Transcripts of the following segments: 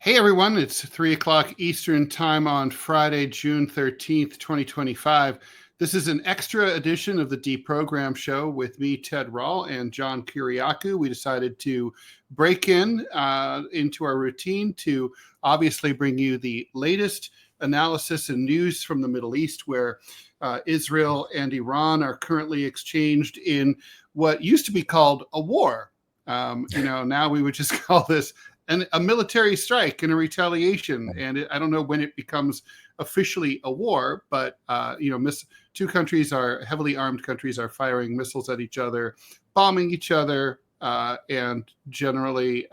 Hey everyone, it's 3 o'clock Eastern Time on Friday, June 13th, 2025. This is an extra edition of the DeProgram show with me, Ted Rall, and John Kiriakou. We decided to break into our routine to obviously bring you the latest analysis and news from the Middle East, where Israel and Iran are currently exchanged in what used to be called a war. Now we would just call this a military strike and a retaliation. And I don't know when it becomes officially a war, but two countries are heavily armed countries are firing missiles at each other, bombing each other, and generally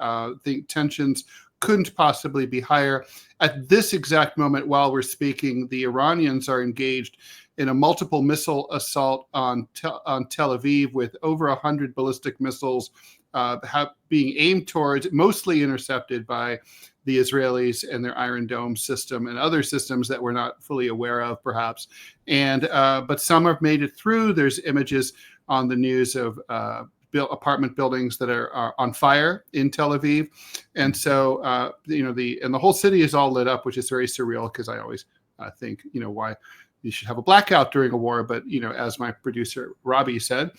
the tensions couldn't possibly be higher. At this exact moment, while we're speaking, the Iranians are engaged in a multiple missile assault on Tel Aviv with over 100 ballistic missiles being aimed towards, mostly intercepted by the Israelis and their Iron Dome system and other systems that we're not fully aware of, perhaps. But some have made it through. There's images on the news of apartment buildings that are on fire in Tel Aviv, and so the whole city is all lit up, which is very surreal because I always think why you should have a blackout during a war, but as my producer Robbie said,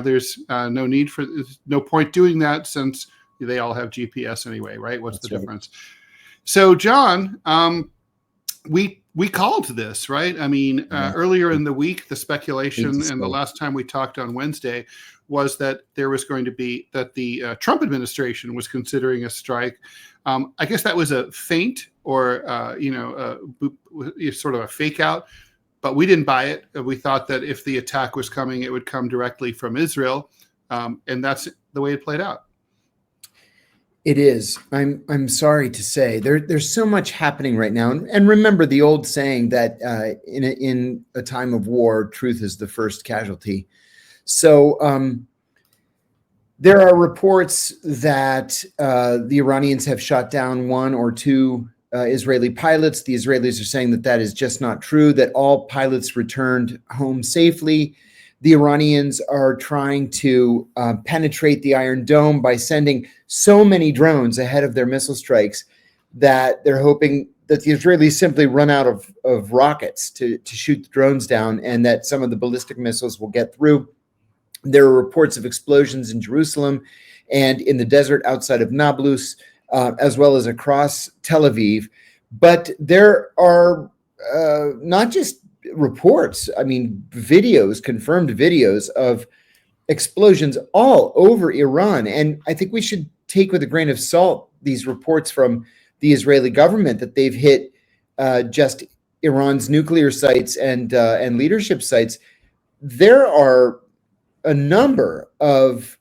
there's no point doing that since they all have GPS anyway, right? What's the difference? So, John, we called this, right? I mean, earlier in the week, the speculation, and the last time we talked on Wednesday, was that there was going to be that the Trump administration was considering a strike. I guess that was a feint or sort of a fake out. But we didn't buy it. We thought that if the attack was coming, it would come directly from Israel, and that's the way it played out. It is. I'm sorry to say there's so much happening right now, and remember the old saying that in a time of war, truth is the first casualty. So there are reports that the Iranians have shot down one or two Israeli pilots. The Israelis are saying that is just not true, that all pilots returned home safely. The Iranians are trying to penetrate the Iron Dome by sending so many drones ahead of their missile strikes that they're hoping that the Israelis simply run out of rockets to shoot the drones down, and that some of the ballistic missiles will get through. There are reports of explosions in Jerusalem and in the desert outside of Nablus, as well as across Tel Aviv. But there are not just reports, videos, confirmed videos of explosions all over Iran. And I think we should take with a grain of salt these reports from the Israeli government that they've hit just Iran's nuclear sites and leadership sites. There are a number of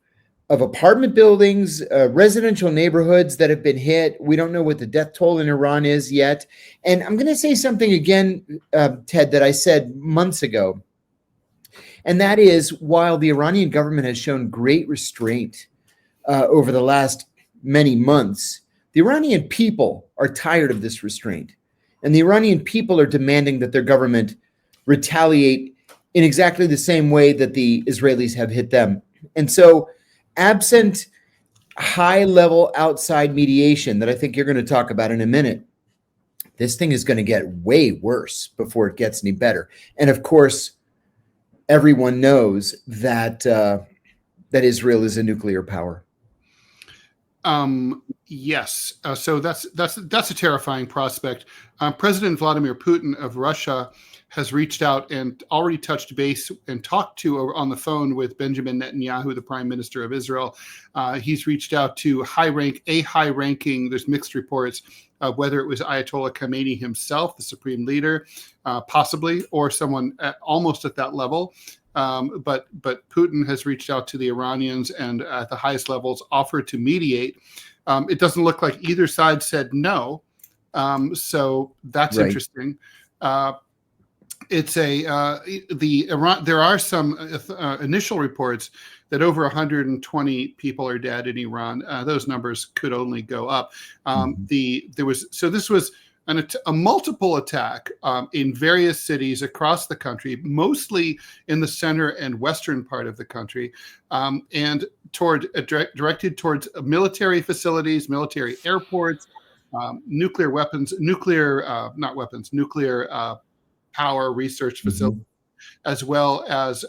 apartment buildings, residential neighborhoods that have been hit. We don't know what the death toll in Iran is yet. And I'm going to say something again, Ted, that I said months ago. And that is, while the Iranian government has shown great restraint over the last many months, the Iranian people are tired of this restraint. And the Iranian people are demanding that their government retaliate in exactly the same way that the Israelis have hit them. And so, absent high-level outside mediation that I think you're going to talk about in a minute, this thing is going to get way worse before it gets any better. And of course, everyone knows that that Israel is a nuclear power. Yes. So that's a terrifying prospect. President Vladimir Putin of Russia has reached out and already touched base and talked to on the phone with Benjamin Netanyahu, the prime minister of Israel. He's reached out to high-ranking, there's mixed reports of whether it was Ayatollah Khamenei himself, the supreme leader, possibly, or someone almost at that level. But Putin has reached out to the Iranians and at the highest levels offered to mediate. It doesn't look like either side said no. So that's right. Interesting. There are some initial reports that over 120 people are dead in Iran. Those numbers could only go up. This was a multiple attack in various cities across the country, mostly in the center and western part of the country, and directed towards military facilities, military airports, nuclear weapons, not weapons, nuclear power research facilities, as well as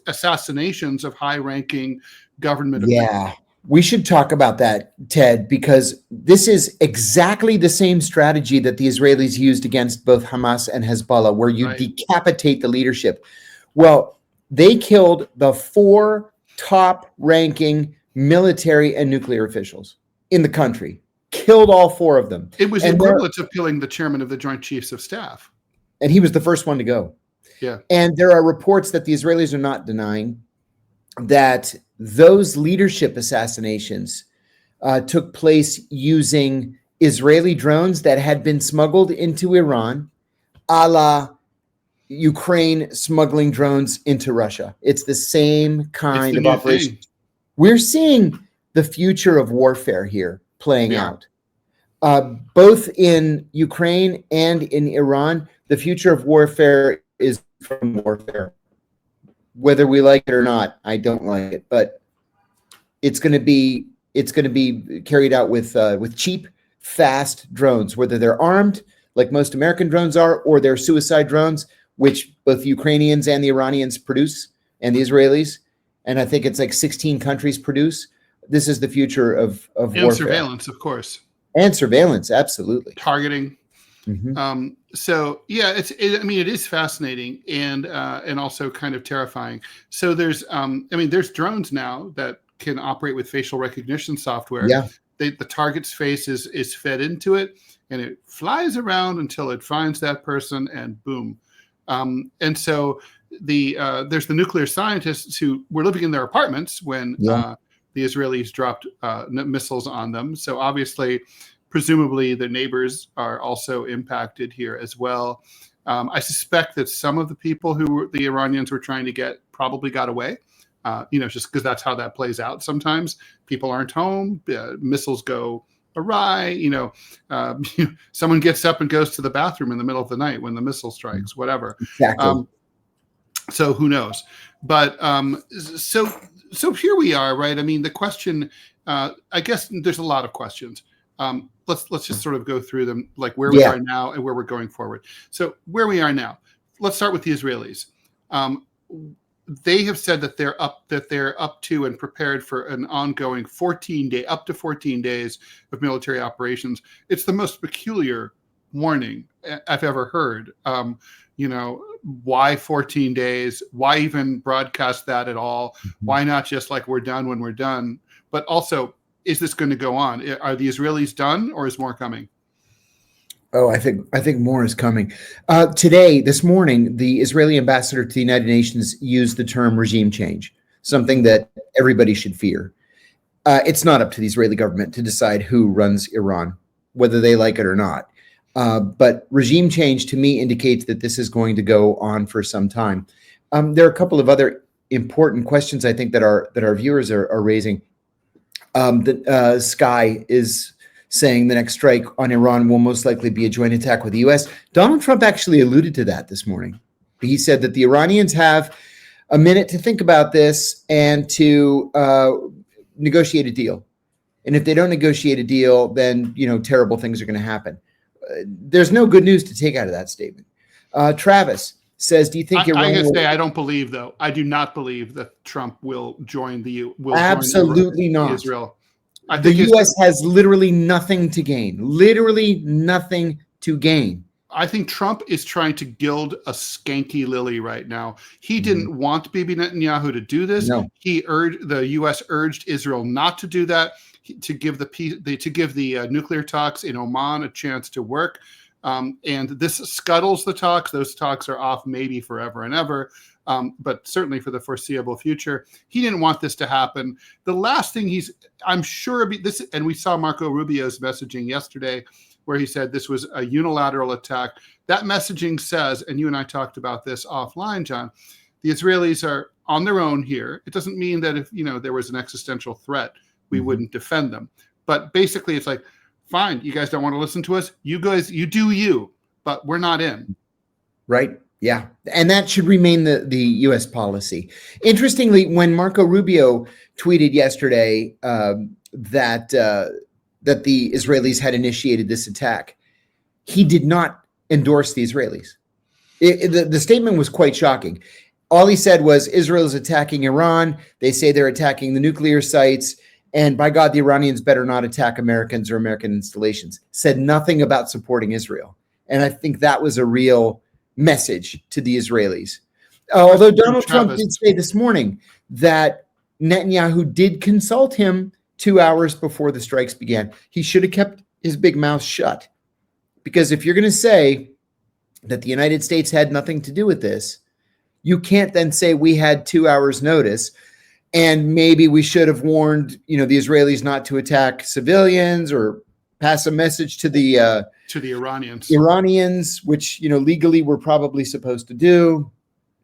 assassinations of high-ranking government officials. Yeah, we should talk about that, Ted, because this is exactly the same strategy that the Israelis used against both Hamas and Hezbollah, where you decapitate the leadership. Well, they killed the 4 top-ranking military and nuclear officials in the country. Killed all 4 of them. It was equivalent to killing the chairman of the Joint Chiefs of Staff. And he was the first one to go. Yeah. And there are reports that the Israelis are not denying that those leadership assassinations took place using Israeli drones that had been smuggled into Iran, a la Ukraine smuggling drones into Russia. It's the same kind of operation. We're seeing the future of warfare here playing out. Both in Ukraine and in Iran, the future of warfare is from warfare. Whether we like it or not, I don't like it, but it's going to be carried out with cheap, fast drones, whether they're armed like most American drones are, or they're suicide drones, which both the Ukrainians and the Iranians produce, and the Israelis, and I think it's like 16 countries produce. This is the future of warfare. And surveillance, of course. And surveillance, absolutely. Targeting. So yeah, it is fascinating and also kind of terrifying. So there's drones now that can operate with facial recognition software. Yeah. The target's face is fed into it, and it flies around until it finds that person, and boom. And so there's the nuclear scientists who were living in their apartments when the Israelis dropped missiles on them. So obviously, presumably, the neighbors are also impacted here as well. I suspect that some of the people who the Iranians were trying to get probably got away, just because that's how that plays out. Sometimes people aren't home, missiles go awry, someone gets up and goes to the bathroom in the middle of the night when the missile strikes, whatever. Exactly. So who knows? But so here we are, right? I mean, the question, I guess there's a lot of questions. Let's just sort of go through them, like where we are now and where we're going forward. So where we are now, let's start with the Israelis. They have said that they're up to and prepared for an ongoing up to 14 days of military operations. It's the most peculiar warning I've ever heard. Why 14 days? Why even broadcast that at all? Why not just like we're done when we're done? But also, is this going to go on? Are the Israelis done, or is more coming? Oh, I think more is coming. This morning, the Israeli ambassador to the United Nations used the term regime change, something that everybody should fear. It's not up to the Israeli government to decide who runs Iran, whether they like it or not. But regime change, to me, indicates that this is going to go on for some time. There are a couple of other important questions I think that our viewers are raising. Sky is saying the next strike on Iran will most likely be a joint attack with the U.S. Donald Trump actually alluded to that this morning. He said that the Iranians have a minute to think about this and to negotiate a deal. And if they don't negotiate a deal, then terrible things are going to happen. There's no good news to take out of that statement. Travis says, "Do you think Iran?" I don't believe, though. I do not believe that Trump will join Absolutely not. Israel. The U.S. has literally nothing to gain. Literally nothing to gain. I think Trump is trying to gild a skanky lily right now. He didn't want Bibi Netanyahu to do this. No. The U.S. urged Israel not to do that, to give the nuclear talks in Oman a chance to work. And this scuttles the talks. Those talks are off maybe forever and ever, but certainly for the foreseeable future. He didn't want this to happen. The last thing I'm sure this, and we saw Marco Rubio's messaging yesterday where he said this was a unilateral attack. That messaging says, and you and I talked about this offline, John, the Israelis are on their own here. It doesn't mean that if there was an existential threat, we wouldn't defend them. But basically it's like, fine, you guys don't want to listen to us. You guys, you do you, but we're not in. Right. Yeah. And that should remain the U.S. policy. Interestingly, when Marco Rubio tweeted yesterday that that the Israelis had initiated this attack, he did not endorse the Israelis. The statement was quite shocking. All he said was Israel is attacking Iran. They say they're attacking the nuclear sites. And by God, the Iranians better not attack Americans or American installations. Said nothing about supporting Israel. And I think that was a real message to the Israelis. Although Donald Trump did say this morning that Netanyahu did consult him 2 hours before the strikes began. He should have kept his big mouth shut. Because if you're going to say that the United States had nothing to do with this, you can't then say we had 2 hours notice and maybe we should have warned, the Israelis not to attack civilians or pass a message to the Iranians, which, legally we're probably supposed to do.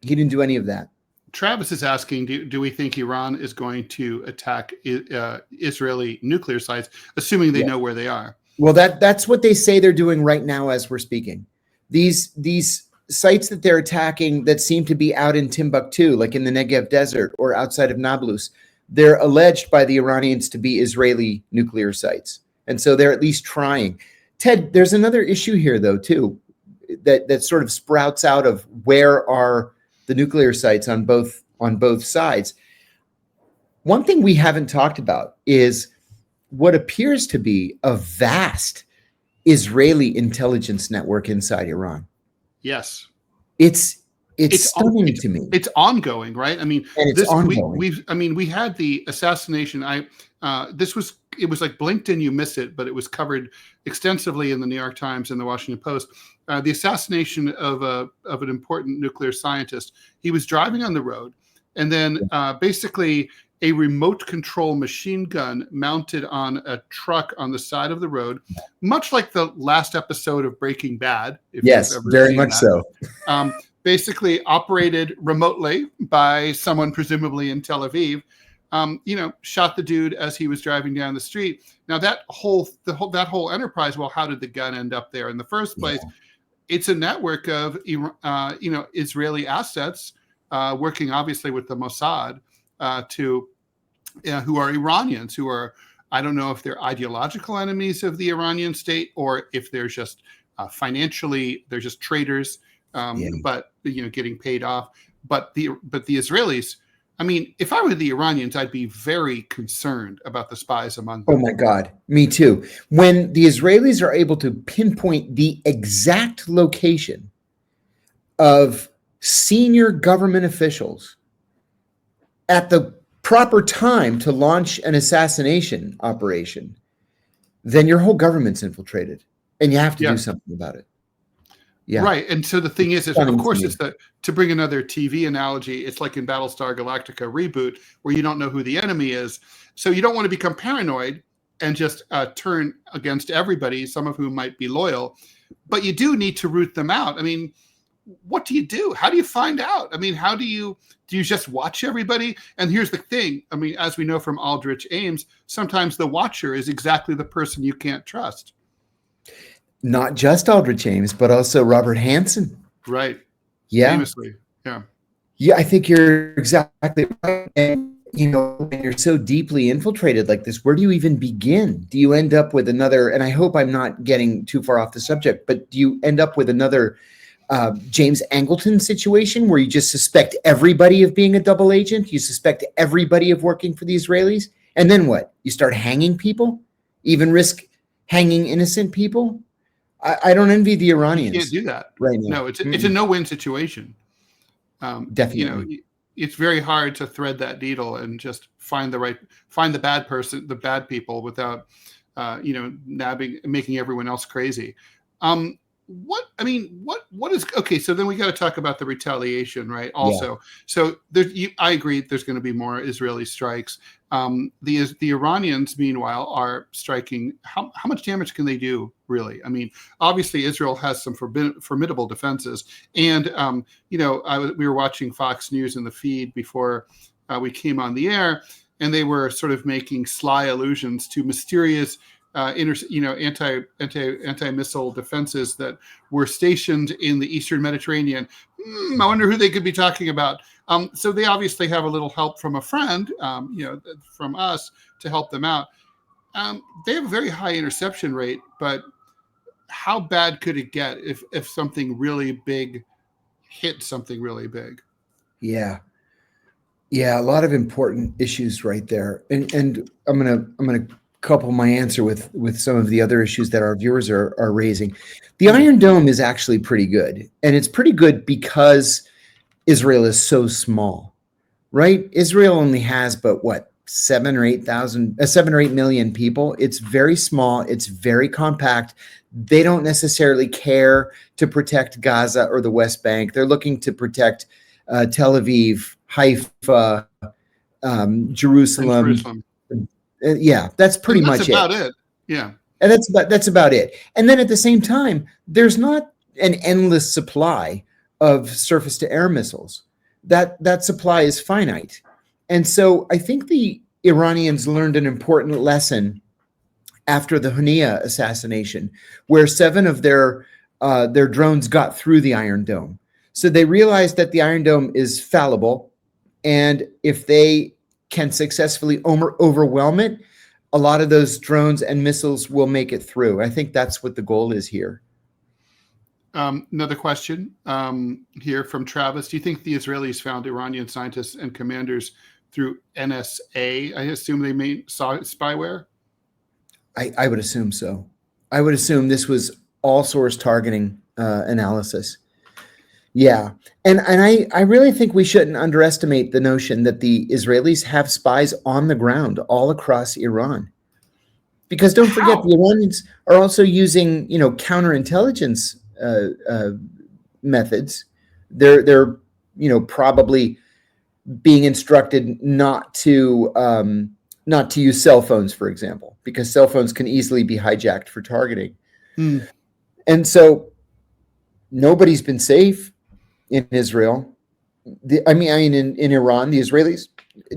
He didn't do any of that. Travis is asking, do we think Iran is going to attack Israeli nuclear sites, assuming they know where they are? Well, that's what they say they're doing right now as we're speaking. These sites that they're attacking that seem to be out in Timbuktu, like in the Negev desert or outside of Nablus, they're alleged by the Iranians to be Israeli nuclear sites. And so they're at least trying. Ted, there's another issue here, though, too, that sort of sprouts out of where are the nuclear sites on both sides. One thing we haven't talked about is what appears to be a vast Israeli intelligence network inside Iran. Yes. It's stunning to me. It's ongoing, right? I mean, and it's ongoing. We had the assassination. It was like blinked and you miss it, but it was covered extensively in the New York Times and the Washington Post. The assassination of an important nuclear scientist. He was driving on the road, and then basically a remote control machine gun mounted on a truck on the side of the road, much like the last episode of Breaking Bad. Yes, very much so. Basically operated remotely by someone presumably in Tel Aviv. Shot the dude as he was driving down the street. Now that whole enterprise. Well, how did the gun end up there in the first place? Yeah. It's a network of Israeli assets working obviously with the Mossad who are Iranians, who are, I don't know if they're ideological enemies of the Iranian state or if they're just financially they're just traitors, but getting paid off. But the Israelis. I mean, if I were the Iranians, I'd be very concerned about the spies among them. Oh, my God. Me too. When the Israelis are able to pinpoint the exact location of senior government officials at the proper time to launch an assassination operation, then your whole government's infiltrated and you have to do something about it. Yeah. Right. And so the thing is of course, it's to bring another TV analogy, it's like in Battlestar Galactica reboot where you don't know who the enemy is. So you don't want to become paranoid and just turn against everybody, some of whom might be loyal, but you do need to root them out. I mean, what do you do? How do you find out? I mean, do you just watch everybody? And here's the thing. I mean, as we know from Aldrich Ames, sometimes the watcher is exactly the person you can't trust. Not just Aldrich Ames, but also Robert Hansen. Right. Yeah. Famously. Yeah. Yeah, I think you're exactly right. And, when you're so deeply infiltrated like this, where do you even begin? Do you end up with another, and I hope I'm not getting too far off the subject, but do you end up with another James Angleton situation where you just suspect everybody of being a double agent? You suspect everybody of working for the Israelis? And then what? You start hanging people? Even risk hanging innocent people? I don't envy the Iranians. You can't do that right now. No, it's a no-win situation. Definitely, it's very hard to thread that needle and just find the bad person, the bad people, without making everyone else crazy. What is okay? So then we got to talk about the retaliation, right? Also, so I agree. There's going to be more Israeli strikes. The Iranians, meanwhile, are striking. How much damage can they do, really? I mean, obviously, Israel has some formidable defenses, and we were watching Fox News in the feed before we came on the air, and they were sort of making sly allusions to mysterious anti-missile defenses that were stationed in the Eastern Mediterranean. I wonder who they could be talking about. So they obviously have a little help from a friend, from us to help them out. They have a very high interception rate, but how bad could it get if something really big hit something really big? Yeah. Yeah, a lot of important issues right there. And I'm gonna couple my answer with some of the other issues that our viewers are raising. The Iron Dome is actually pretty good. And it's pretty good because Israel is so small, right? Israel only has but what, 7 or 8 million people. It's very small, it's very compact. They don't necessarily care to protect Gaza or the West Bank. They're looking to protect Tel Aviv, Haifa, Jerusalem. Yeah, that's pretty much it. That's about it. Yeah. And that's about it. And then at the same time, there's not an endless supply of surface to air missiles. That supply is finite. And so I think the Iranians learned an important lesson after the Hania assassination, where 7 of their drones got through the Iron Dome. So they realized that the Iron Dome is fallible, and if they can successfully overwhelm it, a lot of those drones and missiles will make it through. I think that's what the goal is here. Another question here from Travis. Do you think the Israelis found Iranian scientists and commanders through NSA? I assume they saw spyware? I would assume so. I would assume this was all source targeting analysis. Yeah. And I really think we shouldn't underestimate the notion that the Israelis have spies on the ground all across Iran. Because don't forget, the Iranians are also using, counterintelligence methods. They're probably being instructed not to use cell phones, for example, because cell phones can easily be hijacked for targeting. And so nobody's been safe in Israel. In Iran, the Israelis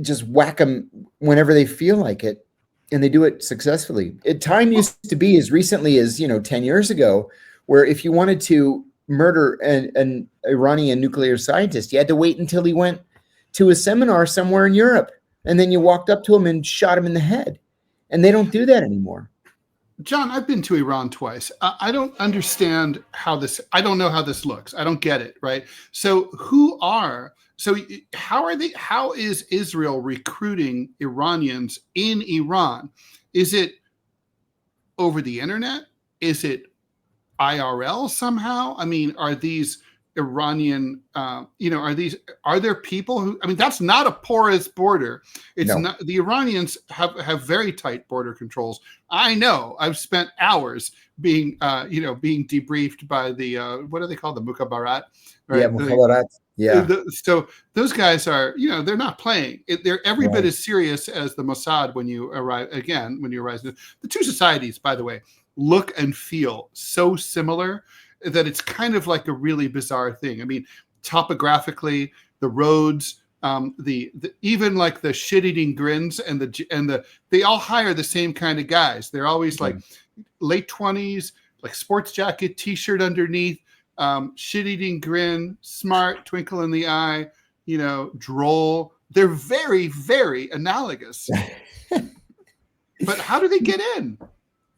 just whack them whenever they feel like it, and they do it successfully. Time used to be as recently as 10 years ago, where if you wanted to murder an Iranian nuclear scientist, you had to wait until he went to a seminar somewhere in Europe, and then you walked up to him and shot him in the head. And they don't do that anymore. John, I've been to Iran twice. I don't understand I don't know how this looks. I don't get it, right? So how is Israel recruiting Iranians in Iran? Is it over the internet? Is it IRL somehow? I mean, are these Iranian, are there people who, that's not a porous border. It's not, the Iranians have very tight border controls. I know, I've spent hours being debriefed by the, what are they called? The Mukhabarat? Right? Yeah, Mukhabarat. Yeah. So those guys are, they're not playing. They're every bit as serious as the Mossad when you arrive. The two societies, by the way, look and feel so similar that it's kind of like a really bizarre thing. I mean, topographically, the roads, even like the shit-eating grins and they all hire the same kind of guys. They're always like late 20s, like sports jacket, t-shirt underneath, shit-eating grin, smart, twinkle in the eye, droll. They're very, very analogous. But how do they get in?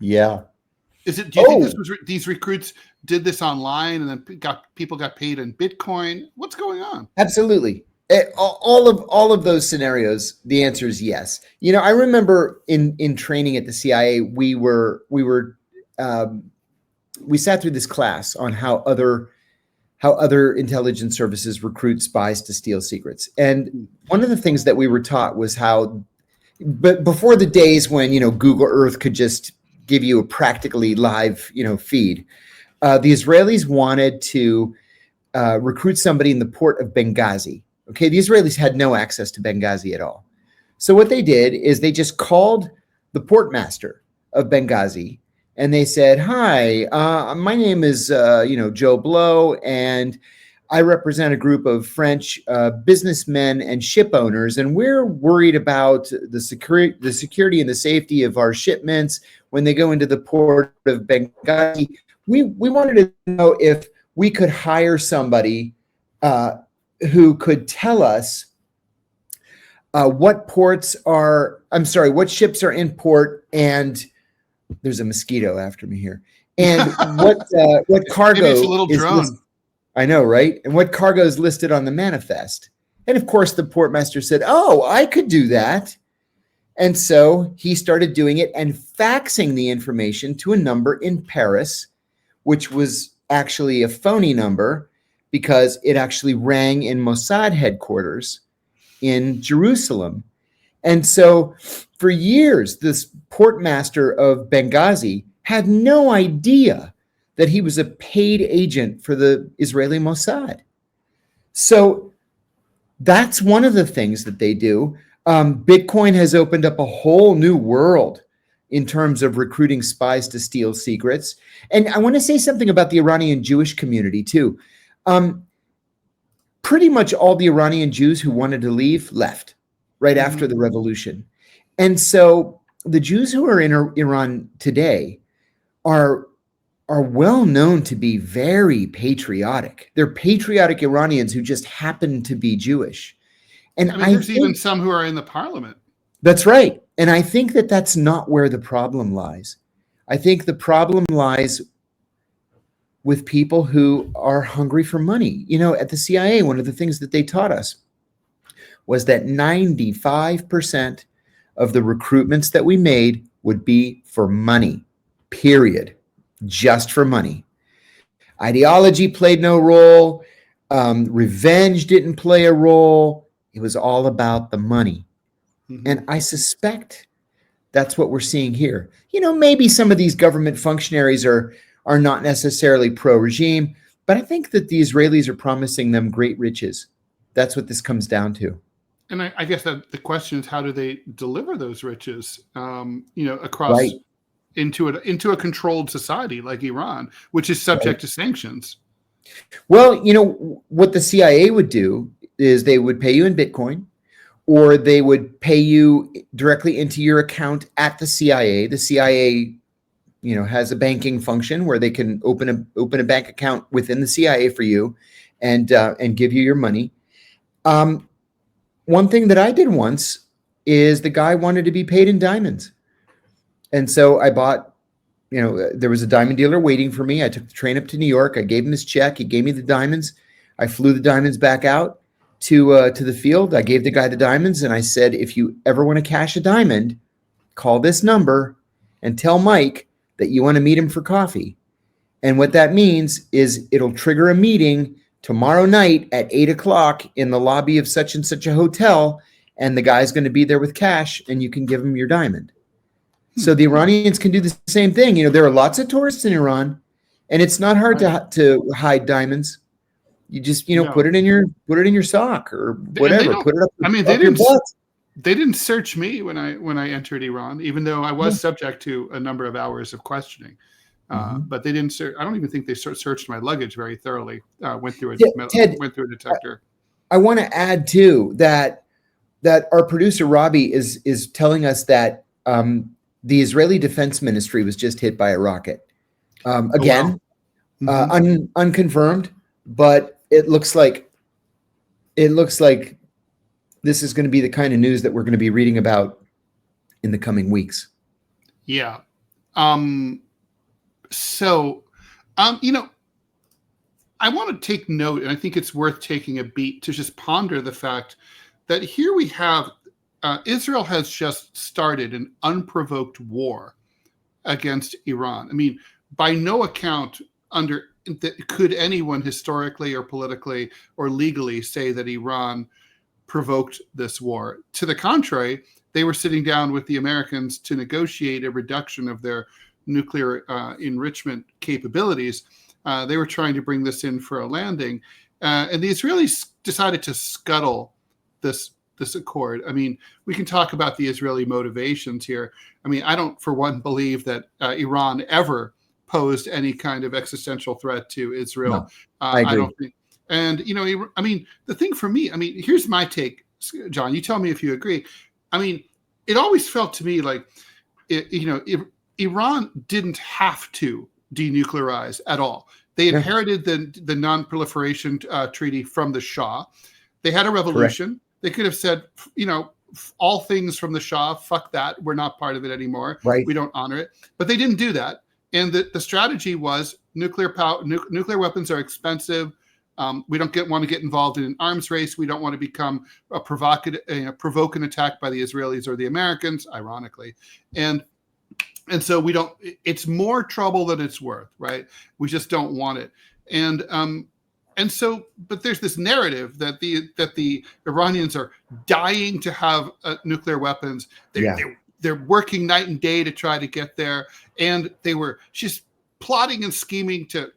Yeah. Do you think this was these recruits did this online and then people got paid in Bitcoin? What's going on? Absolutely. All of those scenarios, the answer is yes. I remember in training at the CIA, we sat through this class on how other intelligence services recruit spies to steal secrets. And one of the things that we were taught was but before the days when Google Earth could just give you a practically live feed, the Israelis wanted to recruit somebody in the port of Benghazi. Okay, the Israelis had no access to Benghazi at all. So what they did is they just called the port master of Benghazi and they said, "Hi, my name is Joe Blow, and I represent a group of French businessmen and ship owners, and we're worried about the security and the safety of our shipments when they go into the port of Benghazi. We wanted to know if we could hire somebody who could tell us what ports are I'm sorry, what ships are in port, and there's a mosquito after me here. And what cargo Maybe it's a little is drone. I know, right? And what cargo is listed on the manifest. And of course, the portmaster said, "Oh, I could do that." And so he started doing it and faxing the information to a number in Paris, which was actually a phony number because it actually rang in Mossad headquarters in Jerusalem. And so for years, this portmaster of Benghazi had no idea that he was a paid agent for the Israeli Mossad. So that's one of the things that they do. Bitcoin has opened up a whole new world in terms of recruiting spies to steal secrets. And I want to say something about the Iranian Jewish community too. Pretty much all the Iranian Jews who wanted to leave left right after the revolution. And so the Jews who are in Iran today are well known to be very patriotic. They're patriotic Iranians who just happen to be Jewish. And I mean, there's even some who are in the parliament. That's right. And I think that that's not where the problem lies. I think the problem lies with people who are hungry for money. You know, at the CIA, one of the things that they taught us was that 95% of the recruitments that we made would be for money, period. Just for money. Ideology played no role. Revenge didn't play a role. It was all about the money. Mm-hmm. And I suspect that's what we're seeing here. You know, maybe some of these government functionaries are not necessarily pro-regime, but I think that the Israelis are promising them great riches. That's what this comes down to. And I guess that the question is, how do they deliver those riches, across right. into a controlled society like Iran, which is subject to sanctions? Well, you know, what the CIA would do is they would pay you in Bitcoin, or they would pay you directly into your account at the CIA. The CIA, you know, has a banking function where they can open a bank account within the CIA for you and give you your money. One thing that I did once is the guy wanted to be paid in diamonds. And so I bought, you know, there was a diamond dealer waiting for me. I took the train up to New York. I gave him his check. He gave me the diamonds. I flew the diamonds back out to the field. I gave the guy the diamonds, and I said, if you ever want to cash a diamond, call this number and tell Mike that you want to meet him for coffee. And what that means is it'll trigger a meeting tomorrow night at 8:00 in the lobby of such and such a hotel, and the guy's going to be there with cash, and you can give him your diamond. So the Iranians can do the same thing. You know, there are lots of tourists in Iran, and it's not hard to hide diamonds. You just, put it in your sock or whatever. Put it up. I mean, up your butt. They didn't search me when I entered Iran, even though I was subject to a number of hours of questioning. But they didn't search. I don't even think they searched my luggage very thoroughly. Went through a detector. I want to add too that our producer Robbie is telling us that the Israeli Defense Ministry was just hit by a rocket. Again, unconfirmed, but it looks like this is going to be the kind of news that we're going to be reading about in the coming weeks. Yeah. So, I want to take note, and I think it's worth taking a beat to just ponder the fact that here we have Israel has just started an unprovoked war against Iran. I mean, by no account could anyone historically or politically or legally say that Iran provoked this war. To the contrary, they were sitting down with the Americans to negotiate a reduction of their nuclear enrichment capabilities. They were trying to bring this in for a landing. And the Israelis decided to scuttle this accord. I mean, we can talk about the Israeli motivations here. I mean, I don't, for one, believe that Iran ever posed any kind of existential threat to Israel. No, I agree. I don't think. And, I mean, the thing for me, I mean, here's my take, John, you tell me if you agree. I mean, it always felt to me like, Iran didn't have to denuclearize at all. They inherited the non-proliferation treaty from the Shah. They had a revolution. Correct. They could have said, all things from the Shah, fuck that, we're not part of it anymore. Right. We don't honor it. But they didn't do that. And the strategy was nuclear weapons are expensive. We don't want to get involved in an arms race. We don't want to become provoke an attack by the Israelis or the Americans, ironically. And so we don't, it's more trouble than it's worth, right? We just don't want it. And so, but there's this narrative that the Iranians are dying to have nuclear weapons. They're working night and day to try to get there, and they were just plotting and scheming to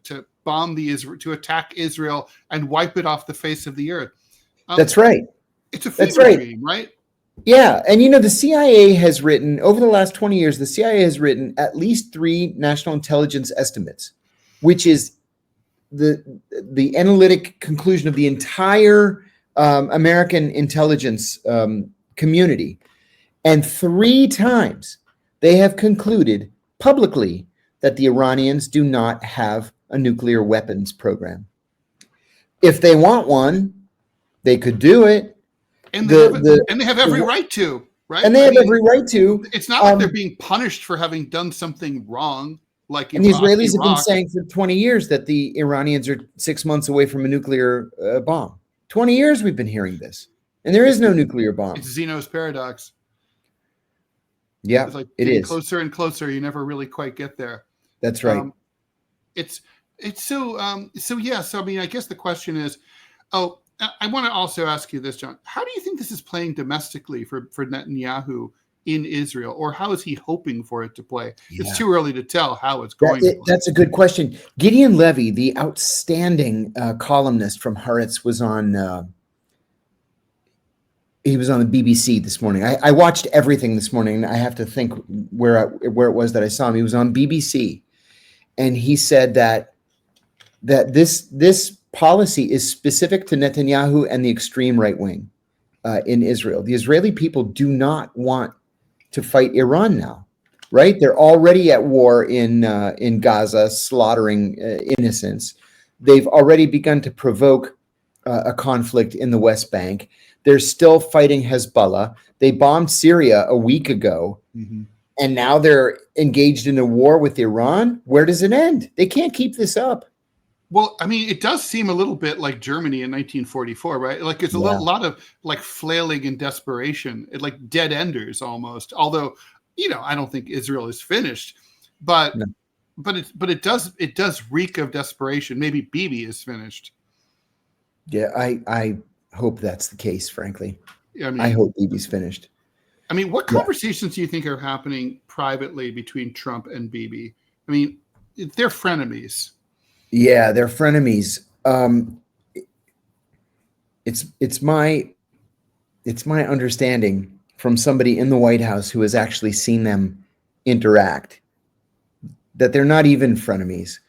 bomb to attack Israel and wipe it off the face of the earth. That's right. It's a fever dream, right? Yeah, and the CIA has written over the last 20 years. The CIA has written at least 3 national intelligence estimates, which is the analytic conclusion of the entire American intelligence community. And 3 times they have concluded publicly that the Iranians do not have a nuclear weapons program. If they want one, they could do it. And they have every right to, right? And they have every right to. It's not like they're being punished for having done something wrong. Like and the Israelis have been saying for 20 years that the Iranians are 6 months away from a nuclear bomb. 20 years we've been hearing this. And there is no nuclear bomb. It's Zeno's paradox. Yeah, it's like it is. Closer and closer. You never really quite get there. That's right. It's so yeah. So I mean, I guess the question is, I want to also ask you this, John. How do you think this is playing domestically for Netanyahu in Israel, or how is he hoping for it to play? Yeah. It's too early to tell how it's going. That's a good question. Gideon Levy, the outstanding columnist from Haaretz, was on. He was on the BBC this morning. I watched everything this morning. I have to think where it was that I saw him. He was on BBC, and he said that this policy is specific to Netanyahu and the extreme right wing in Israel. The Israeli people do not want to fight Iran now, right? They're already at war in Gaza, slaughtering innocents. They've already begun to provoke a conflict in the West Bank. They're still fighting Hezbollah. They bombed Syria a week ago, and now they're engaged in a war with Iran. Where does it end? They can't keep this up. Well, I mean, it does seem a little bit like Germany in 1944, right? Like it's a lot of like flailing and desperation, like dead enders almost. Although, I don't think Israel is finished, but it does reek of desperation. Maybe Bibi is finished. Yeah, I hope that's the case. Frankly, I hope Bibi's finished. I mean, what conversations do you think are happening privately between Trump and Bibi? I mean, they're frenemies. Yeah, they're frenemies. It's my understanding from somebody in the White House who has actually seen them interact that they're not even frenemies.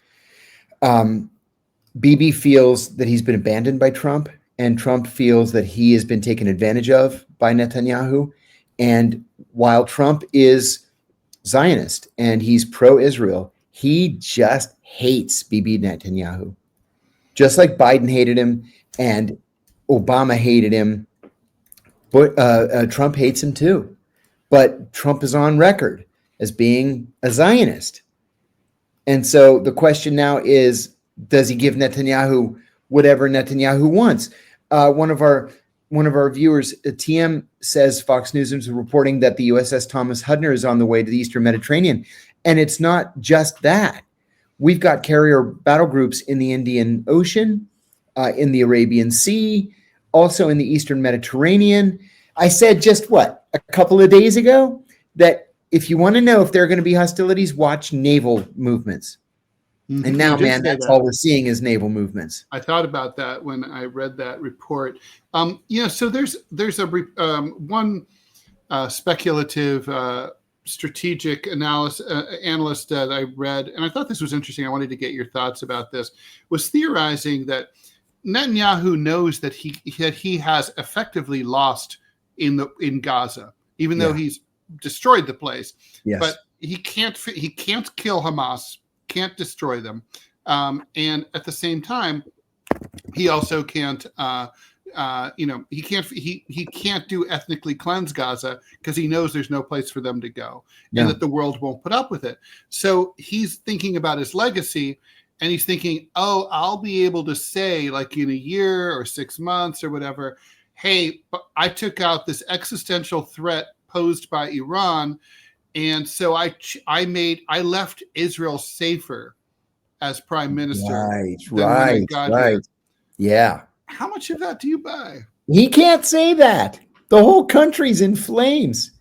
Bibi feels that he's been abandoned by Trump, and Trump feels that he has been taken advantage of by Netanyahu. And while Trump is Zionist and he's pro-Israel, he just hates Bibi Netanyahu, just like Biden hated him and Obama hated him. But Trump hates him too. But Trump is on record as being a Zionist. And so the question now is, does he give Netanyahu whatever Netanyahu wants? One of our viewers, TM, says Fox News is reporting that the USS Thomas Hudner is on the way to the Eastern Mediterranean. And it's not just that. We've got carrier battle groups in the Indian Ocean, in the Arabian Sea, also in the Eastern Mediterranean. I said just a couple of days ago, that if you want to know if there are going to be hostilities, watch naval movements. Mm-hmm. And now, man, that's all we're seeing is naval movements. I thought about that when I read that report. So there's one speculative strategic analyst that I read, and I thought this was interesting. I wanted to get your thoughts about this. Was theorizing that Netanyahu knows that he has effectively lost in Gaza, even though he's destroyed the place. Yes. But he can't kill Hamas, can't destroy them, and at the same time, he also can't he can't do ethnically cleanse Gaza because he knows there's no place for them to go, Yeah. and that the world won't put up with it. So he's thinking about his legacy, and he's thinking, oh, I'll be able to say, like, in a year or 6 months or whatever, hey, I took out this existential threat posed by Iran, and so I left Israel safer as prime minister than when I got here. Yeah. How much of that do you buy? He can't say that. The whole country's in flames.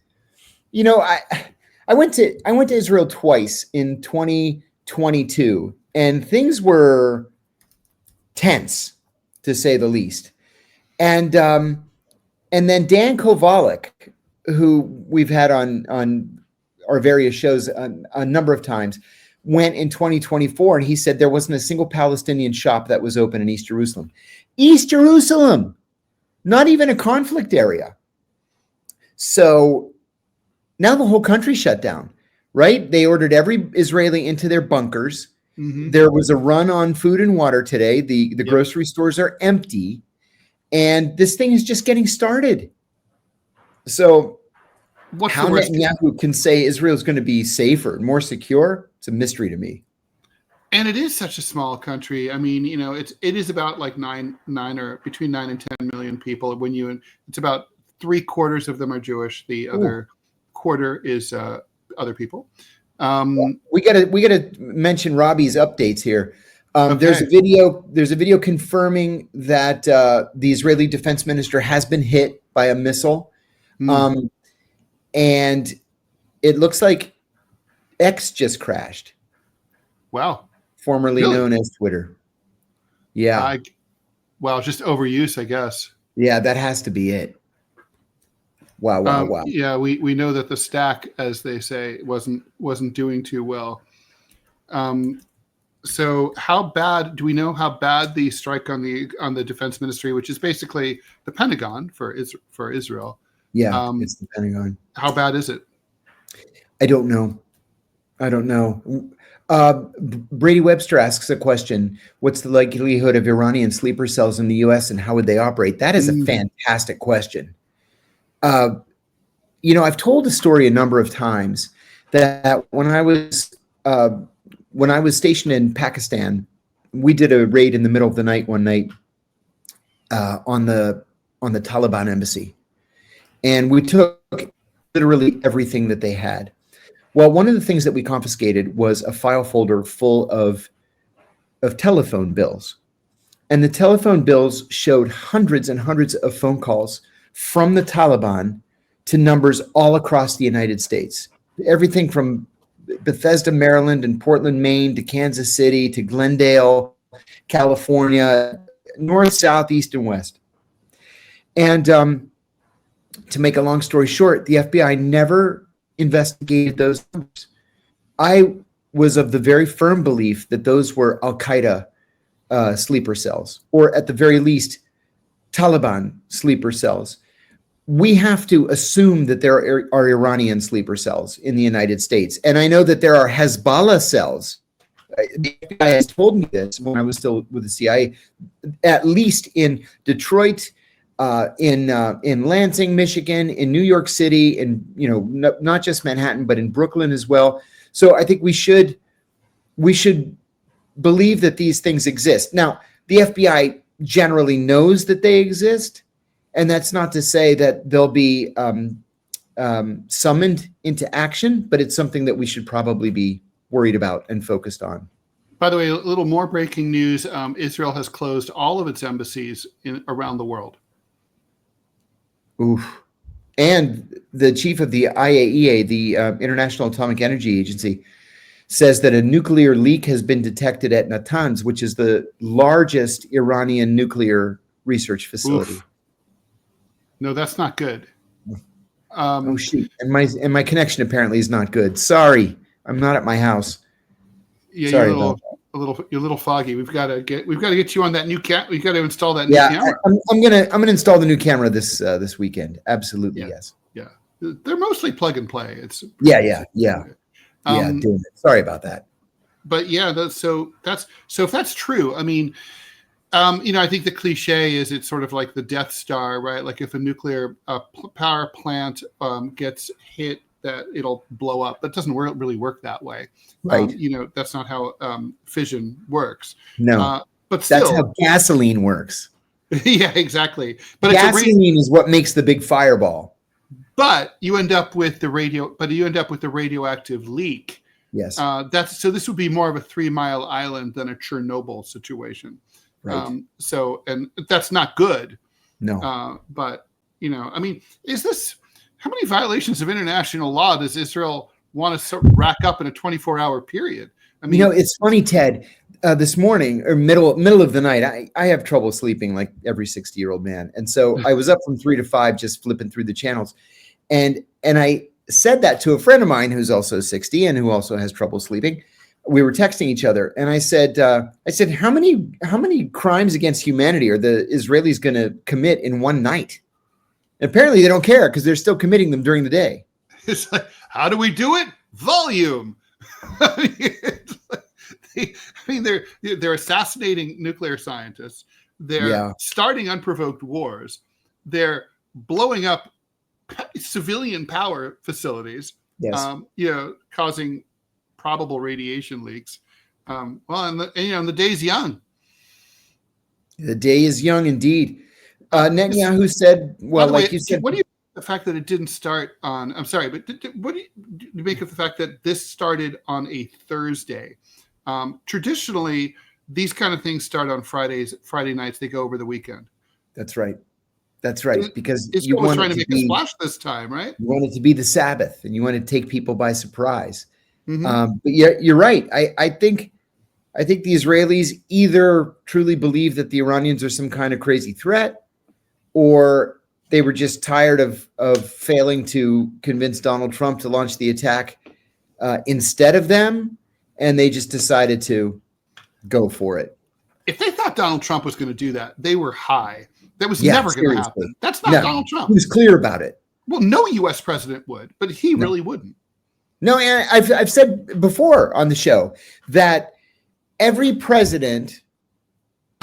You know, I went to Israel twice in 2022, and things were tense, to say the least. And then Dan Kovalik, who we've had on our various shows a number of times, went in 2024, and he said there wasn't a single Palestinian shop that was open in East Jerusalem. East Jerusalem, not even a conflict area. So now the whole country shut down, right? They ordered every Israeli into their bunkers. Mm-hmm. There was a run on food and water today. The grocery stores are empty, and this thing is just getting started. So how Netanyahu can say Israel is going to be safer, more secure, it's a mystery to me. And it is such a small country. I mean, you know, it is about like between 9 and 10 million people. It's about 3/4 of them are Jewish. The other quarter is other people. We gotta mention Robbie's updates here. Okay. There's a video confirming that the Israeli defense minister has been hit by a missile. And it looks like X just crashed. Wow. Formerly known as Twitter. Yeah. Just overuse, I guess. Yeah, that has to be it. Wow. Yeah, we know that the stack, as they say, wasn't doing too well. So do we know how bad the strike on the defense ministry, which is basically the Pentagon for Israel? Yeah, it's the Pentagon. How bad is it? I don't know. Brady Webster asks a question: what's the likelihood of Iranian sleeper cells in the U.S. and how would they operate? That is a fantastic question. I've told the story a number of times that when I was stationed in Pakistan, we did a raid in the middle of the night one night on the Taliban embassy, and we took literally everything that they had. Well, one of the things that we confiscated was a file folder full of telephone bills. And the telephone bills showed hundreds and hundreds of phone calls from the Taliban to numbers all across the United States. Everything from Bethesda, Maryland, and Portland, Maine, to Kansas City, to Glendale, California, north, south, east, and west. And to make a long story short, the FBI never investigated those numbers. I was of the very firm belief that those were Al-Qaeda sleeper cells, or at the very least, Taliban sleeper cells. We have to assume that there are Iranian sleeper cells in the United States. And I know that there are Hezbollah cells. The FBI has told me this when I was still with the CIA, at least in Detroit, in Lansing, Michigan, in New York City, and not just Manhattan, but in Brooklyn as well. So I think we should believe that these things exist. Now, the FBI generally knows that they exist, and that's not to say that they'll be summoned into action, but it's something that we should probably be worried about and focused on. By the way, a little more breaking news: Israel has closed all of its embassies around the world. Oof. And the chief of the IAEA, the International Atomic Energy Agency, says that a nuclear leak has been detected at Natanz, which is the largest Iranian nuclear research facility. Oof. No, that's not good. Oh shoot! And my connection apparently is not good. Sorry, I'm not at my house. Yeah, sorry, you're a little foggy. We've got to get you on that new cat. We've got to install that new camera. I'm gonna install the new camera this weekend. Absolutely, yes. Yeah, they're mostly plug and play. It's yeah. Damn it. Sorry about that. But yeah, so if that's true, I mean, I think the cliche is it's sort of like the Death Star, right? Like if a nuclear power plant gets hit, that it'll blow up. That doesn't really work that way. Right. That's not how fission works. No. But still, that's how gasoline works. Yeah, exactly. But gasoline is what makes the big fireball. But you end up with the radioactive leak. Yes. So this would be more of a 3 Mile Island than a Chernobyl situation. Right. And that's not good. No. But I mean, how many violations of international law does Israel want to rack up in a 24-hour period? I mean, it's funny, Ted. This morning or middle of the night, I have trouble sleeping like every 60-year-old man, and so I was up from 3 to 5 just flipping through the channels, and I said that to a friend of mine who's also 60 and who also has trouble sleeping. We were texting each other, and I said, how many crimes against humanity are the Israelis going to commit in one night? And apparently, they don't care because they're still committing them during the day. It's like, how do we do it? Volume. They're assassinating nuclear scientists. They're starting unprovoked wars. They're blowing up civilian power facilities. Yes. Causing probable radiation leaks. And the day's young. The day is young indeed. Netanyahu said, well, like you said. What do you the fact that it didn't start on? I'm sorry, but what do you make of the fact that this started on a Thursday? Traditionally, these kind of things start on Friday nights. They go over the weekend. That's right. Because you want trying to make a splash this time, right? You want it to be the Sabbath, and you want to take people by surprise. Mm-hmm. But you're right. I think the Israelis either truly believe that the Iranians are some kind of crazy threat, or they were just tired of failing to convince Donald Trump to launch the attack instead of them, and they just decided to go for it. If they thought Donald Trump was going to do that, they were high. That was never going to happen. That's not Donald Trump. He was clear about it. Well, no U.S. president would, but he really wouldn't. No, and I've said before on the show that every president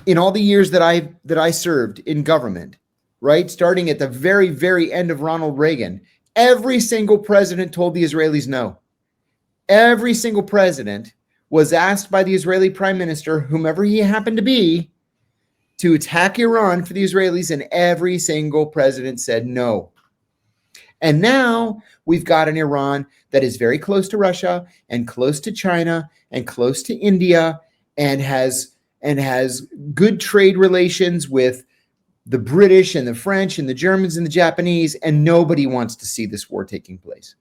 in all the years that I served in government, right, starting at the very, very end of Ronald Reagan, every single president told the Israelis no. Every single president was asked by the Israeli prime minister, whomever he happened to be, to attack Iran for the Israelis, and every single president said no. And now we've got an Iran that is very close to Russia and close to China and close to India and has good trade relations with the British and the French and the Germans and the Japanese, and nobody wants to see this war taking place.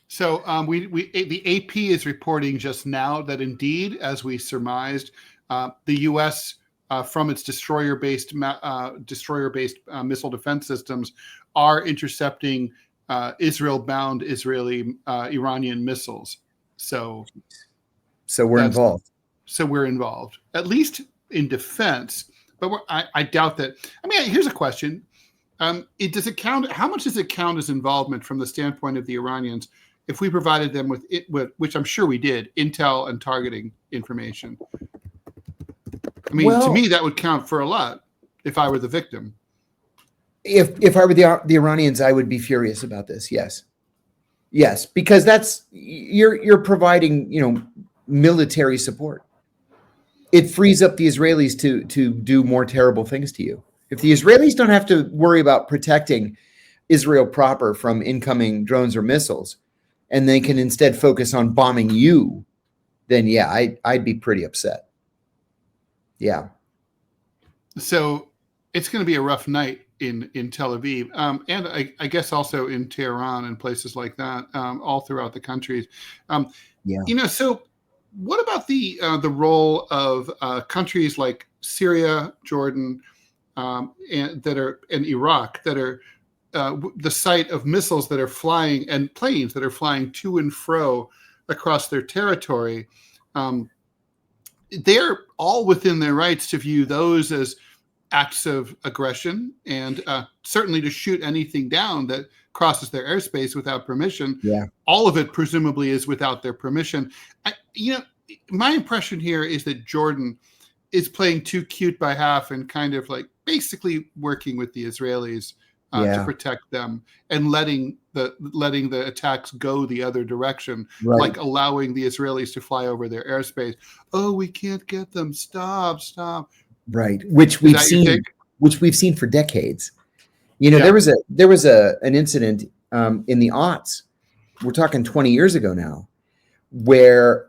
So the AP is reporting just now that indeed, as we surmised, the U.S. From its destroyer-based missile defense systems are intercepting Israel-bound Iranian missiles. So we're involved. So we're involved, at least in defense. But I doubt that. I mean, here's a question: does it count? How much does it count as involvement from the standpoint of the Iranians if we provided them with which I'm sure we did, intel and targeting information? I mean, to me, that would count for a lot if I were the victim. If I were the Iranians, I would be furious about this. Yes, because that's you're providing military support. It frees up the Israelis to do more terrible things to you. If the Israelis don't have to worry about protecting Israel proper from incoming drones or missiles, and they can instead focus on bombing you, then I'd be pretty upset. Yeah. So it's going to be a rough night in Tel Aviv, and I guess also in Tehran and places like that, all throughout the countries. So what about the role of countries like Syria, Jordan, and Iraq that are the site of missiles that are flying and planes that are flying to and fro across their territory? They're all within their rights to view those as acts of aggression and certainly to shoot anything down that crosses their airspace without permission. Yeah. All of it presumably is without their permission. My impression here is that Jordan is playing too cute by half and kind of like basically working with the Israelis to protect them and letting the attacks go the other direction, like allowing the Israelis to fly over their airspace. Oh, we can't get them. Stop. Right. Which we've seen for decades. You know, there was an incident in the aughts. We're talking 20 years ago now, where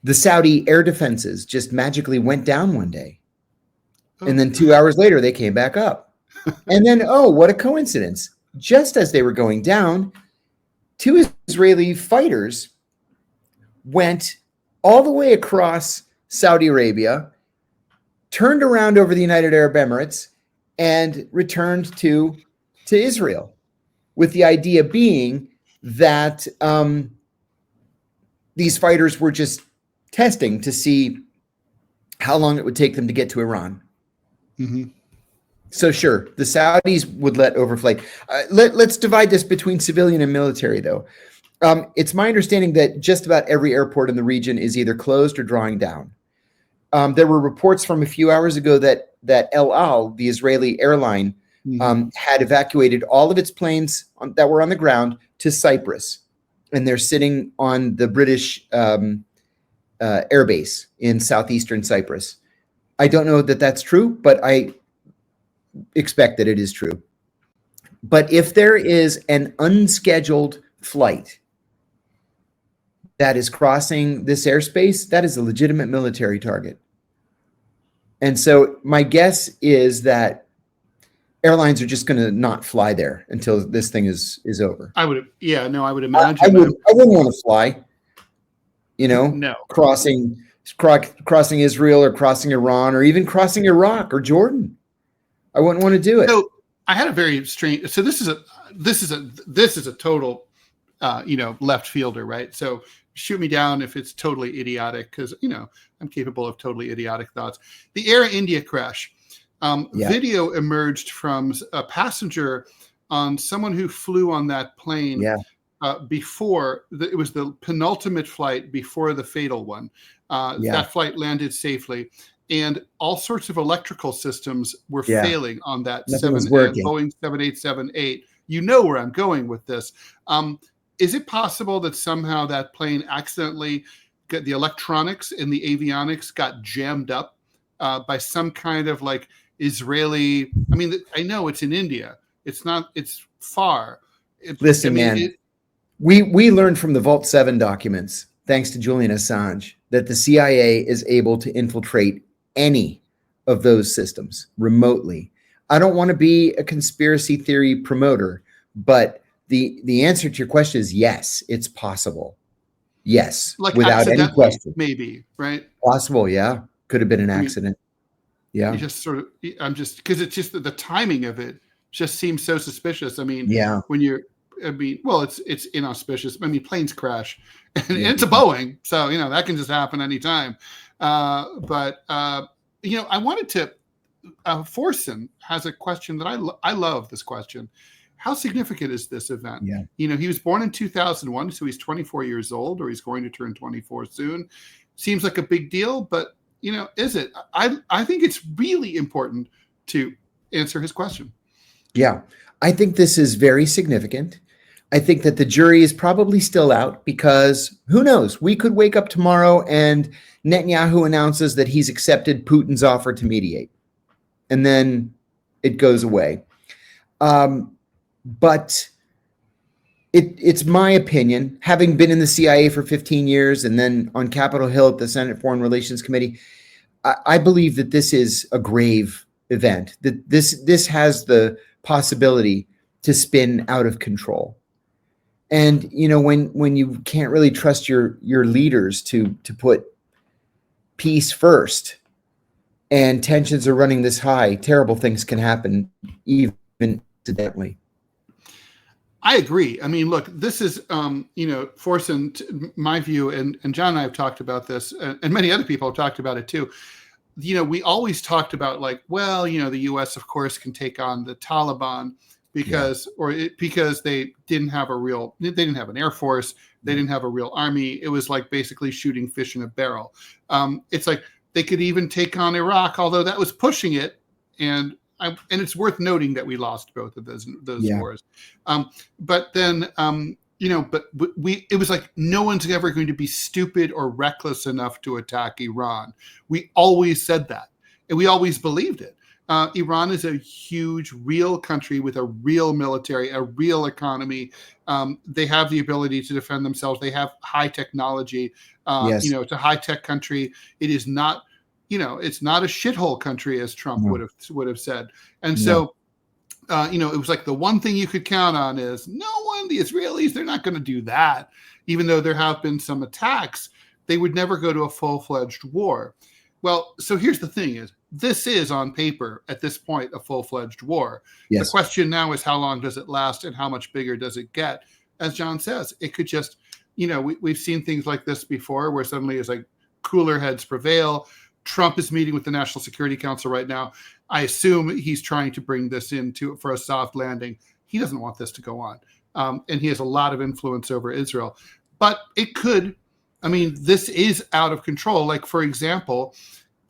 the Saudi air defenses just magically went down one day. And then 2 hours later, they came back up. And then, oh, what a coincidence. Just as they were going down, 2 Israeli fighters went all the way across Saudi Arabia, turned around over the United Arab Emirates, and returned to Israel, with the idea being that these fighters were just testing to see how long it would take them to get to Iran. Mm-hmm. So sure, the Saudis would let overflight. Let's divide this between civilian and military, though. It's my understanding that just about every airport in the region is either closed or drawing down. There were reports from a few hours ago that El Al, the Israeli airline, had evacuated all of its planes that were on the ground to Cyprus, and they're sitting on the British airbase in southeastern Cyprus. I don't know that that's true, but I expect that it is true. But if there is an unscheduled flight that is crossing this airspace, that is a legitimate military target. And so my guess is that airlines are just going to not fly there until this thing is over. I would imagine. I wouldn't want to fly, no, crossing Israel or crossing Iran or even crossing Iraq or Jordan. I wouldn't want to do it. So I had a very strange. So this is a total, left fielder, right? So shoot me down if it's totally idiotic, because I'm capable of totally idiotic thoughts. The Air India crash. Video emerged from a passenger on someone who flew on that plane before it was the penultimate flight before the fatal one. That flight landed safely, and all sorts of electrical systems were failing on that Boeing 787-8. You know where I'm going with this. Is it possible that somehow that plane accidentally got the electronics and the avionics got jammed up by some kind of like Israeli? I mean, I know it's in India. It's not. It's far. Listen, man. We learned from the Vault 7 documents, thanks to Julian Assange, that the CIA is able to infiltrate any of those systems remotely. I don't want to be a conspiracy theory promoter, but the answer to your question is yes, it's possible. Yes, like without any question. Maybe, right? Possible, yeah. Could have been an accident. Yeah. You just sort of, I'm just, because it's just the timing of it just seems so suspicious. I mean, it's inauspicious. I mean, planes crash and it's a Boeing. So, that can just happen anytime. But I wanted to, Forsen has a question that I love this question. How significant is this event? Yeah. He was born in 2001, so he's 24 years old, or he's going to turn 24 soon. Seems like a big deal, but is it? I think it's really important to answer his question. Yeah, I think this is very significant. I think that the jury is probably still out, because who knows? We could wake up tomorrow and Netanyahu announces that he's accepted Putin's offer to mediate, and then it goes away. But it's my opinion, having been in the CIA for 15 years and then on Capitol Hill at the Senate Foreign Relations Committee, I believe that this is a grave event, that this has the possibility to spin out of control. And, when you can't really trust your leaders to put peace first and tensions are running this high, terrible things can happen, even incidentally. I agree. I mean, look, this is, Forsen, my view, and John and I have talked about this, and many other people have talked about it too. We always talked about the U.S. of course can take on the Taliban because they didn't have an air force, they didn't have a real army. It was like basically shooting fish in a barrel. It's like They could even take on Iraq, although that was pushing it. And it's worth noting that we lost both of those wars. But then, but it was like no one's ever going to be stupid or reckless enough to attack Iran. We always said that, and we always believed it. Iran is a huge, real country with a real military, a real economy. They have the ability to defend themselves. They have high technology. It's a high-tech country. It is not, it's not a shithole country, as Trump would have said. And so, it was like the one thing you could count on is the Israelis, they're not going to do that. Even though there have been some attacks, they would never go to a full-fledged war. Well, so here's the thing is, this is on paper at this point a full-fledged war. Yes. The question now is how long does it last and how much bigger does it get? As John says, it could just, we've seen things like this before where suddenly it's like cooler heads prevail. Trump is meeting with the National Security Council right now. I assume he's trying to bring this for a soft landing. He doesn't want this to go on. And he has a lot of influence over Israel. But it could, this is out of control. Like, for example,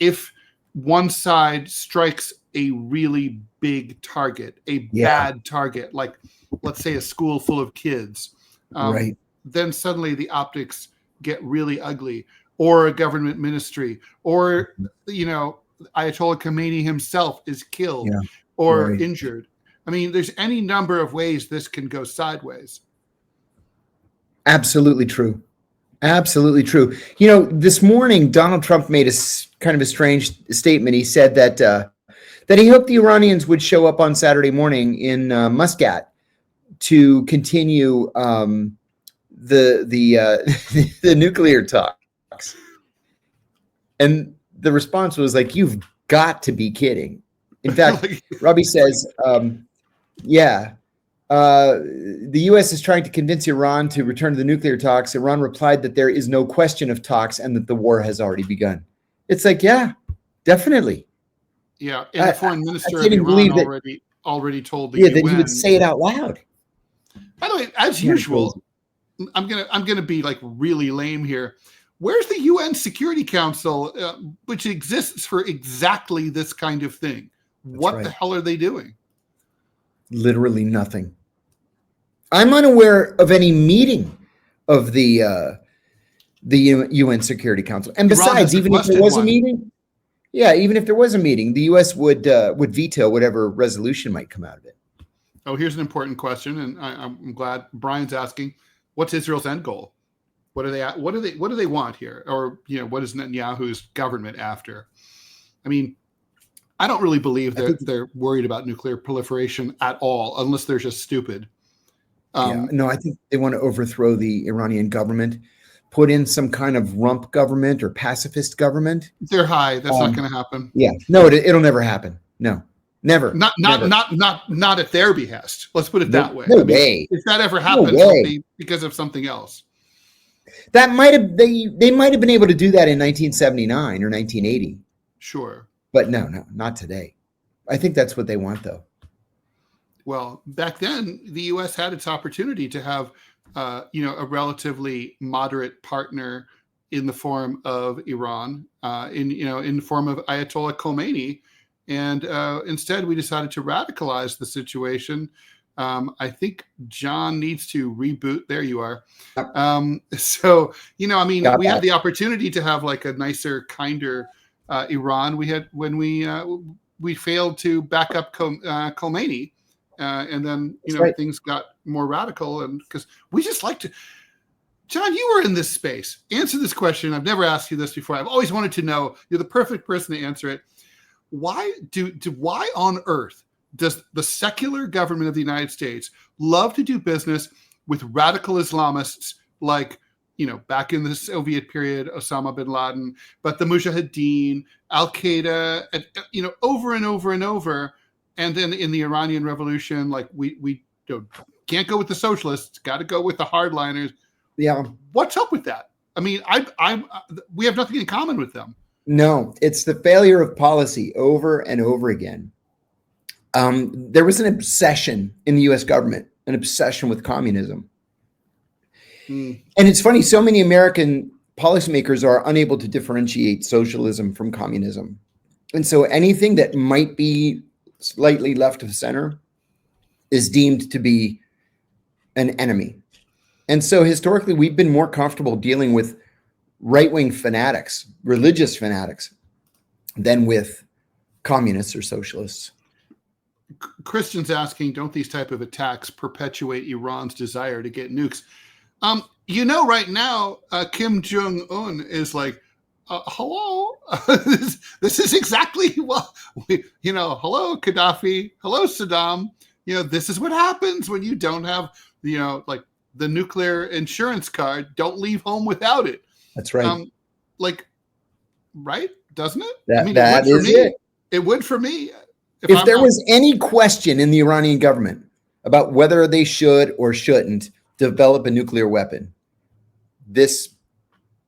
if one side strikes a really big target, a bad target, like let's say a school full of kids, then suddenly the optics get really ugly, or a government ministry, or, Ayatollah Khomeini himself is killed or injured. There's any number of ways this can go sideways. Absolutely true. Absolutely true. This morning, Donald Trump made a kind of a strange statement. He said that he hoped the Iranians would show up on Saturday morning in Muscat to continue the nuclear talks. And the response was like, "You've got to be kidding." In fact, Robbie says, the U.S. is trying to convince Iran to return to the nuclear talks. Iran replied that there is no question of talks and that the war has already begun. It's like, yeah, definitely. Yeah, and the foreign minister of Iran already told the UN that he would say it out loud. By the way, as usual, I'm gonna be like really lame here. Where's the UN Security Council, which exists for exactly this kind of thing? What the hell are they doing? Literally nothing. I'm unaware of any meeting of the UN Security Council. And besides, even if there was a meeting, the U.S. would veto whatever resolution might come out of it. Oh, here's an important question, and I'm glad Brian's asking: what's Israel's end goal? What do they want here? Or what is Netanyahu's government after? I don't really believe that they're worried about nuclear proliferation at all, unless they're just stupid. No, I think they want to overthrow the Iranian government, put in some kind of rump government or pacifist government. They're high. That's not going to happen. Yeah, no, it'll never happen. No, never. Not at their behest. Let's put it that way. No way. If that ever happens, it'll be because of something else. That might have they might have been able to do that in 1979 or 1980. Sure. But no, not today. I think that's what they want, though. Well, back then, the U.S. had its opportunity to have, a relatively moderate partner in the form of Iran, in the form of Ayatollah Khomeini, and instead we decided to radicalize the situation. I think John needs to reboot. There you are. We had the opportunity to have like a nicer, kinder Iran. We had when we failed to back up Khomeini, and then things got more radical, and because we just like to. John, you were in this space. Answer this question. I've never asked you this before. I've always wanted to know. You're the perfect person to answer it. Why on earth does the secular government of the United States love to do business with radical Islamists like, back in the Soviet period, Osama bin Laden, but the Mujahideen, Al-Qaeda, over and over and over. And then in the Iranian Revolution, like we can't go with the socialists, got to go with the hardliners. Yeah. What's up with that? We have nothing in common with them. No, it's the failure of policy over and over again. There was an obsession in the U.S. government, an obsession with communism. And it's funny, so many American policymakers are unable to differentiate socialism from communism. And so anything that might be slightly left of center is deemed to be an enemy. And so historically, we've been more comfortable dealing with right-wing fanatics, religious fanatics, than with communists or socialists. Christians asking, don't these type of attacks perpetuate Iran's desire to get nukes? Right now, Kim Jong-un is like, hello, this is exactly what, hello, Gaddafi, hello, Saddam. This is what happens when you don't have, like the nuclear insurance card. Don't leave home without it. That's right. Right? Doesn't it? That is it. It would for me. If there was any question in the Iranian government about whether they should or shouldn't develop a nuclear weapon, this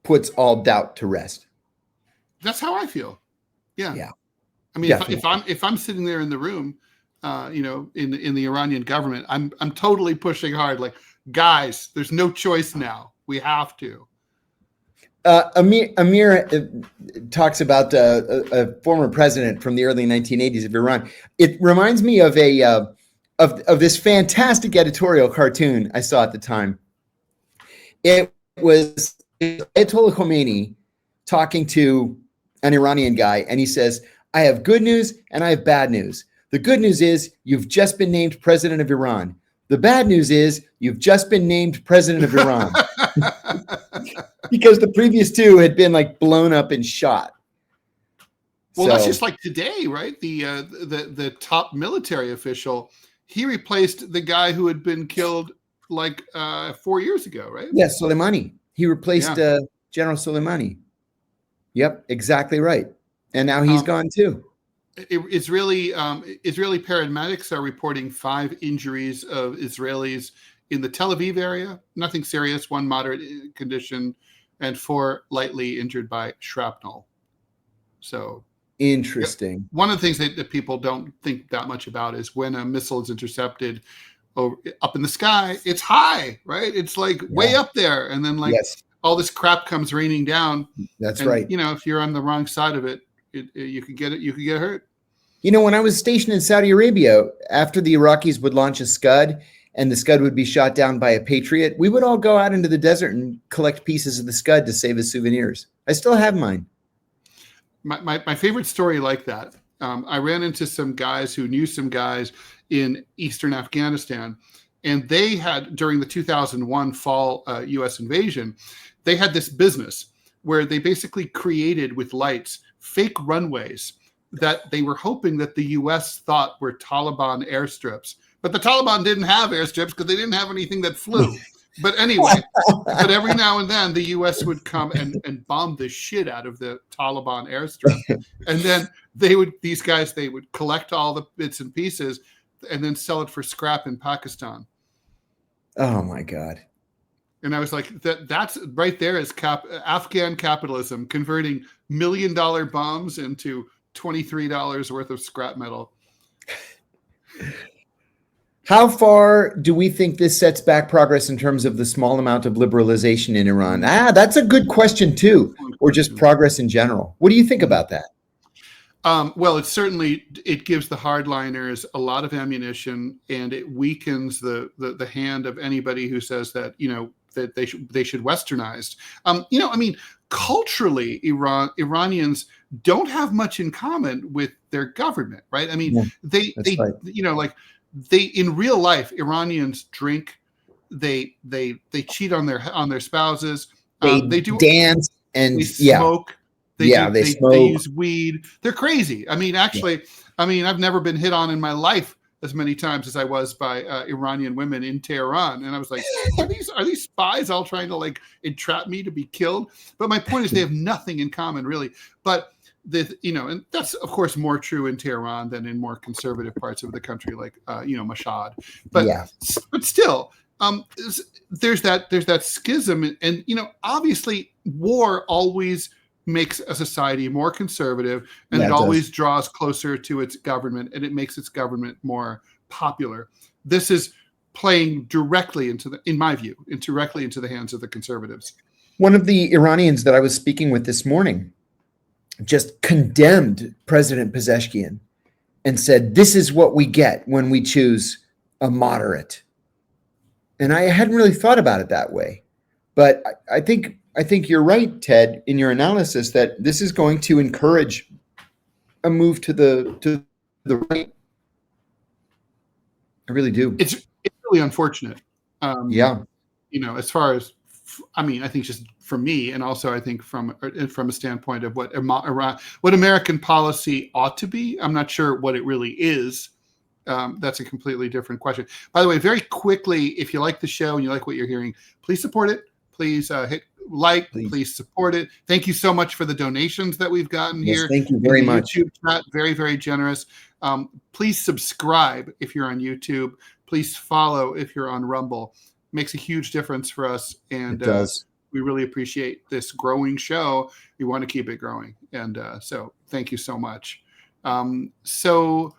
puts all doubt to rest. That's how I feel. Yeah. Yeah. I mean, if I'm sitting there in the room, in the Iranian government, I'm totally pushing hard. Like, guys, there's no choice now. We have to. Amir talks about a former president from the early 1980s of Iran. It reminds me of of this fantastic editorial cartoon I saw at the time. It was Ayatollah Khomeini talking to an Iranian guy, and he says, "I have good news and I have bad news. The good news is you've just been named president of Iran. The bad news is you've just been named president of Iran." Because the previous two had been like blown up and shot. Well, that's just like today, right? The top military official, he replaced the guy who had been killed like 4 years ago, right? Yes, Soleimani. He replaced General Soleimani. Yep, exactly right. And now he's gone too. Israeli paramedics are reporting 5 injuries of Israelis in the Tel Aviv area. Nothing serious, 1 moderate condition, and 4 lightly injured by shrapnel. So interesting. One of the things that people don't think that much about is when a missile is intercepted up in the sky, it's high, right? It's like way up there. And then all this crap comes raining down. That's right. If you're on the wrong side of it, you could get hurt. When I was stationed in Saudi Arabia, after the Iraqis would launch a Scud and the Scud would be shot down by a Patriot, we would all go out into the desert and collect pieces of the Scud to save as souvenirs. I still have mine. My favorite story like that, I ran into some guys who knew some guys in eastern Afghanistan, and they had, during the 2001 fall U.S. invasion, they had this business where they basically created with lights fake runways that they were hoping that the U.S. thought were Taliban airstrips. But the Taliban didn't have airstrips because they didn't have anything that flew. But anyway, but every now and then the U.S. would come and bomb the shit out of the Taliban airstrip. And then these guys would collect all the bits and pieces and then sell it for scrap in Pakistan. Oh my God. And I was like, that's right there is Afghan capitalism, converting $1 million bombs into $23 worth of scrap metal. How far do we think this sets back progress in terms of the small amount of liberalization in Iran? That's a good question too, or just progress in general. What do you think about that? Well, it gives the hardliners a lot of ammunition, and it weakens the hand of anybody who says that, that they should westernize. Culturally, Iranians don't have much in common with their government, right? I mean, they in real life, Iranians drink, they cheat on their spouses, they do dance, and they smoke. They smoke. They use weed. They're crazy. I mean, actually, I've never been hit on in my life as many times as I was by Iranian women in Teheran. And I was like, are these spies all trying to entrap me to be killed? But my point is they have nothing in common really. But and that's of course more true in Tehran than in more conservative parts of the country, like Mashhad. But still, there's that schism, and obviously war always makes a society more conservative, and it always draws closer to its government, and it makes its government more popular. This is playing directly into the hands of the conservatives. One of the Iranians that I was speaking with this morning just condemned President Pezeshkian and said, this is what we get when we choose a moderate. And I hadn't really thought about it that way. But I think you're right, Ted, in your analysis that this is going to encourage a move to the right. I really do. It's really unfortunate. Yeah. As far as, I think just for me, and also I think from a standpoint of what American policy ought to be. I'm not sure what it really is. That's a completely different question. By the way, very quickly, if you like the show and you like what you're hearing, please support it. Please hit like. Please support it. Thank you so much for the donations that we've gotten here. Thank you very much. YouTube chat, very, very generous. Please subscribe if you're on YouTube. Please follow if you're on Rumble. Makes a huge difference for us, and it does. We really appreciate this growing show. We want to keep it growing, and so thank you so much. So